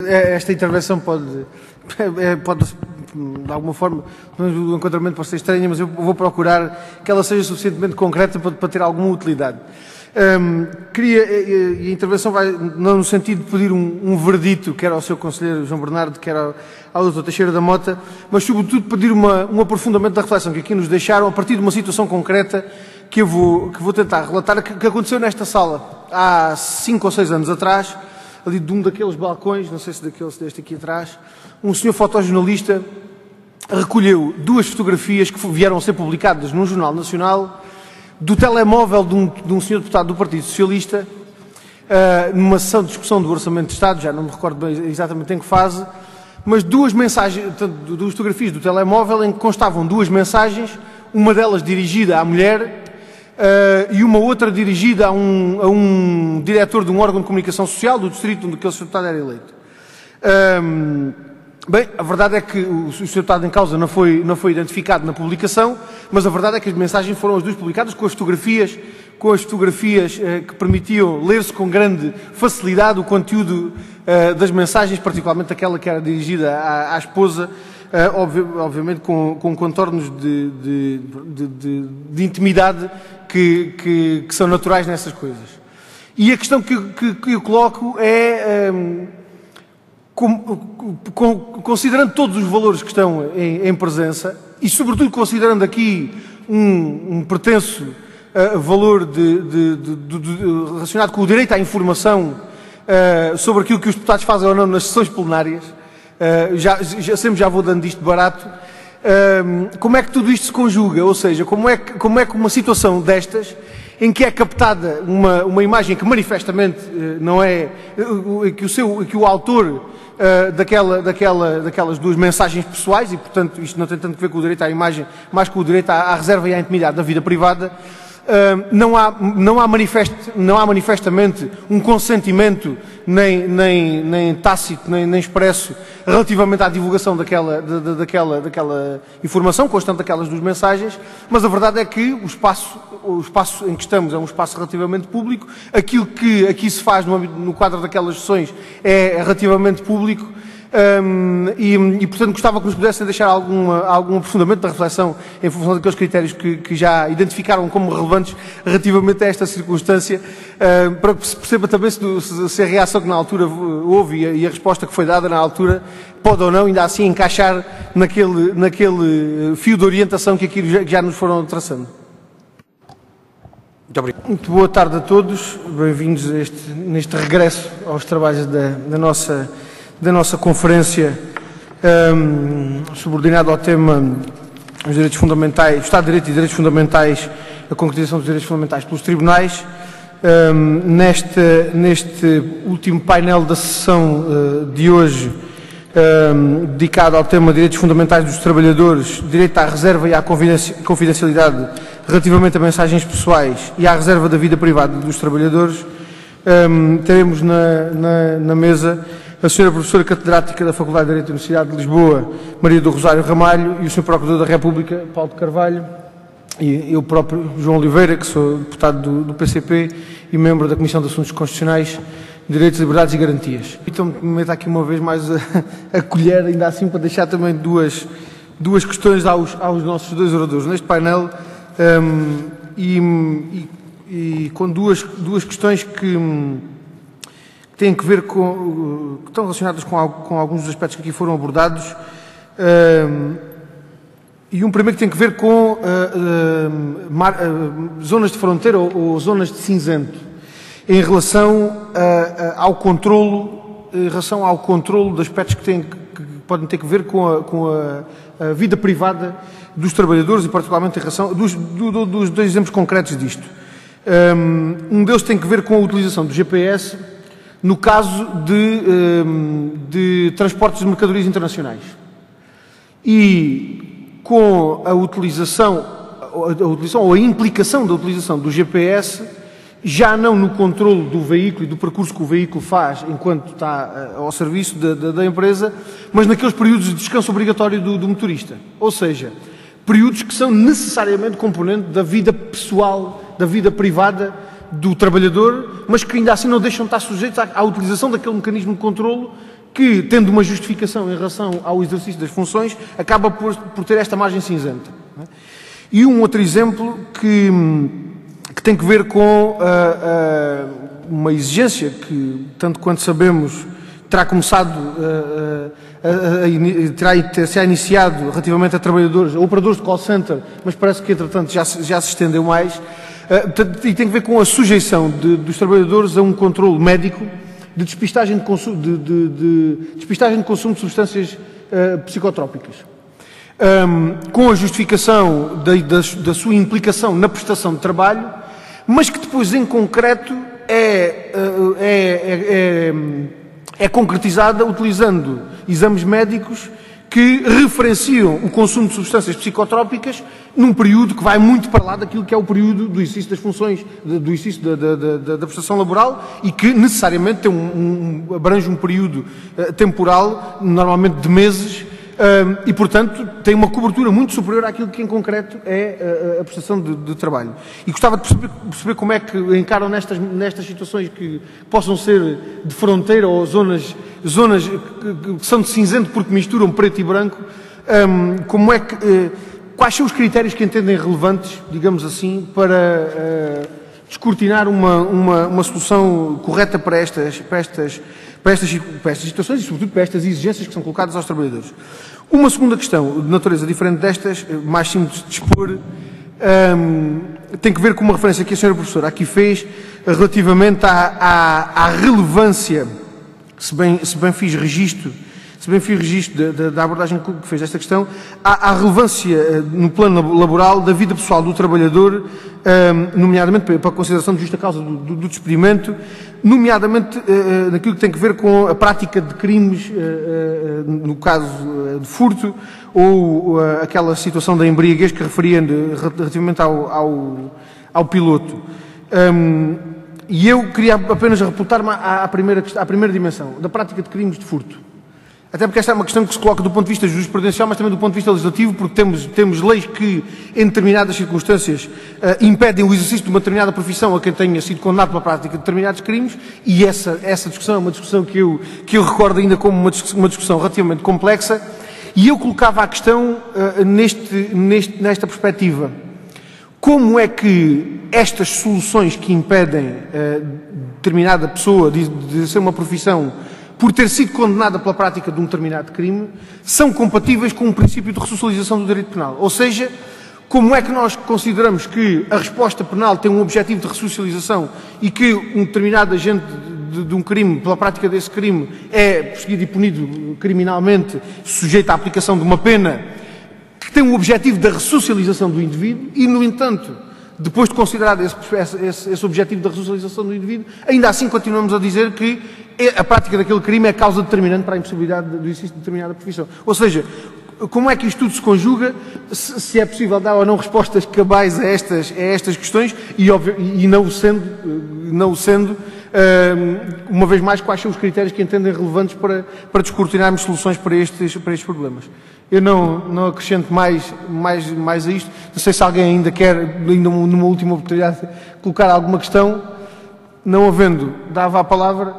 Esta intervenção pode de alguma forma, o enquadramento pode ser estranho, mas eu vou procurar que ela seja suficientemente concreta para ter alguma utilidade. E a intervenção vai não no sentido de pedir um verdito, quer ao seu conselheiro João Bernardo, quer ao Dr. Teixeira da Mota, mas sobretudo pedir um aprofundamento da reflexão que aqui nos deixaram a partir de uma situação concreta que eu vou tentar relatar, que aconteceu nesta sala há 5 ou 6 anos atrás, ali de um daqueles balcões, não sei se deste aqui atrás, um senhor fotojornalista recolheu 2 fotografias que vieram a ser publicadas num jornal nacional do telemóvel de um senhor deputado do Partido Socialista, numa sessão de discussão do Orçamento de Estado, já não me recordo bem exatamente em que fase, mas 2 mensagens, 2 fotografias do telemóvel em que constavam 2 mensagens, uma delas dirigida à mulher, e uma outra dirigida a um diretor de um órgão de comunicação social do distrito onde aquele Sr. Deputado era eleito. Bem, a verdade é que o Sr. Deputado em causa não foi identificado na publicação, mas a verdade é que as mensagens foram as 2 publicadas com as fotografias que permitiam ler-se com grande facilidade o conteúdo das mensagens, particularmente aquela que era dirigida à esposa, obviamente com contornos de intimidade que são naturais nessas coisas. E a questão que eu coloco é, considerando todos os valores que estão em presença, e sobretudo considerando aqui um pretenso valor relacionado com o direito à informação sobre aquilo que os deputados fazem ou não nas sessões plenárias, já vou dando isto barato. Como é que tudo isto se conjuga? Ou seja, como é que uma situação destas, em que é captada uma imagem que manifestamente não é, que o autor daquelas 2 mensagens pessoais, e portanto isto não tem tanto a ver com o direito à imagem, mais com o direito à reserva e à intimidade da vida privada, não há manifestamente um consentimento nem tácito, nem expresso relativamente à divulgação daquela informação constante daquelas 2 mensagens, mas a verdade é que o espaço em que estamos é um espaço relativamente público, aquilo que aqui se faz no quadro daquelas sessões é relativamente público. Portanto, gostava que nos pudessem deixar algum aprofundamento da reflexão em função daqueles critérios que já identificaram como relevantes relativamente a esta circunstância, para que se perceba também se a reação que na altura houve e a resposta que foi dada na altura pode ou não, ainda assim, encaixar naquele fio de orientação que aqui já nos foram traçando. Muito obrigado. Muito boa tarde a todos, bem-vindos neste regresso aos trabalhos da nossa conferência subordinada ao tema os direitos fundamentais, o Estado de Direito e direitos fundamentais, a concretização dos direitos fundamentais pelos tribunais. Neste último painel da sessão de hoje, dedicado ao tema direitos fundamentais dos trabalhadores, direito à reserva e à confidencialidade relativamente a mensagens pessoais e à reserva da vida privada dos trabalhadores, teremos na mesa a Sra. Professora Catedrática da Faculdade de Direito da Universidade de Lisboa, Maria do Rosário Ramalho, e o Sr. Procurador da República, Paulo de Carvalho, e eu próprio, João Oliveira, que sou deputado do PCP e membro da Comissão de Assuntos Constitucionais, Direitos, Liberdades e Garantias. Então, me meto aqui uma vez mais a colher, ainda assim, para deixar também duas questões aos nossos 2 oradores neste painel, e com duas questões que têm que ver que estão relacionadas com alguns dos aspectos que aqui foram abordados, e um primeiro que tem que ver com zonas de fronteira ou zonas de cinzento, em relação ao controlo de aspectos que podem ter que ver com a vida privada dos trabalhadores e particularmente em relação dos 2 exemplos concretos disto. Um deles tem que ver com a utilização do GPS no caso de transportes de mercadorias internacionais e com a utilização ou a implicação da utilização do GPS já não no controlo do veículo e do percurso que o veículo faz enquanto está ao serviço da empresa, mas naqueles períodos de descanso obrigatório do motorista. Ou seja, períodos que são necessariamente componente da vida pessoal, da vida privada do trabalhador, mas que ainda assim não deixam de estar sujeitos à utilização daquele mecanismo de controlo que, tendo uma justificação em relação ao exercício das funções, acaba por ter esta margem cinzenta. E um outro exemplo que tem que ver com uma exigência que, tanto quanto sabemos, terá começado, terá iniciado relativamente a trabalhadores, a operadores de call center, mas parece que, entretanto, já se estendeu mais, e tem que ver com a sujeição dos trabalhadores a um controle médico de despistagem de consumo de substâncias psicotrópicas. Com a justificação da sua implicação na prestação de trabalho, mas que depois, em concreto, é concretizada utilizando exames médicos que referenciam o consumo de substâncias psicotrópicas num período que vai muito para lá daquilo que é o período do exercício das funções, do exercício da prestação laboral e que necessariamente abrange um período temporal, normalmente de meses, e, portanto, tem uma cobertura muito superior àquilo que, em concreto, é a prestação de trabalho. E gostava de perceber como é que encaram nestas situações que possam ser de fronteira ou zonas que são de cinzento porque misturam preto e branco, quais são os critérios que entendem relevantes, digamos assim, para descortinar uma solução correta para estas situações e, sobretudo, para estas exigências que são colocadas aos trabalhadores. Uma segunda questão, de natureza diferente destas, mais simples de expor, tem que ver com uma referência que a senhora professora aqui fez relativamente à relevância, se bem fiz registro da abordagem que fez desta questão, à relevância no plano laboral da vida pessoal do trabalhador, nomeadamente para a consideração de justa causa do despedimento, nomeadamente naquilo que tem que ver com a prática de crimes, no caso de furto, ou aquela situação da embriaguez que referia relativamente ao piloto. E eu queria apenas reportar-me à primeira dimensão, da prática de crimes de furto. Até porque esta é uma questão que se coloca do ponto de vista jurisprudencial, mas também do ponto de vista legislativo, porque temos leis que, em determinadas circunstâncias, impedem o exercício de uma determinada profissão a quem tenha sido condenado pela prática de determinados crimes, e essa discussão é uma discussão que eu recordo ainda como uma discussão relativamente complexa, e eu colocava a questão nesta perspectiva. Como é que estas soluções que impedem determinada pessoa de ser uma profissão por ter sido condenada pela prática de um determinado crime, são compatíveis com o princípio de ressocialização do direito penal? Ou seja, como é que nós consideramos que a resposta penal tem um objetivo de ressocialização e que um determinado agente de um crime, pela prática desse crime, é perseguido e punido criminalmente, sujeito à aplicação de uma pena que tem um objetivo da ressocialização do indivíduo e, no entanto, depois de considerado esse objetivo da ressocialização do indivíduo, ainda assim continuamos a dizer que a prática daquele crime é a causa determinante para a impossibilidade do exercício de determinada profissão. Ou seja, como é que isto tudo se conjuga, se é possível dar ou não respostas cabais a estas questões e não o sendo, uma vez mais, quais são os critérios que entendem relevantes para descortinarmos soluções para estes problemas. Eu não acrescento mais a isto. Não sei se alguém ainda quer, numa última oportunidade, colocar alguma questão. Não havendo, dava a palavra.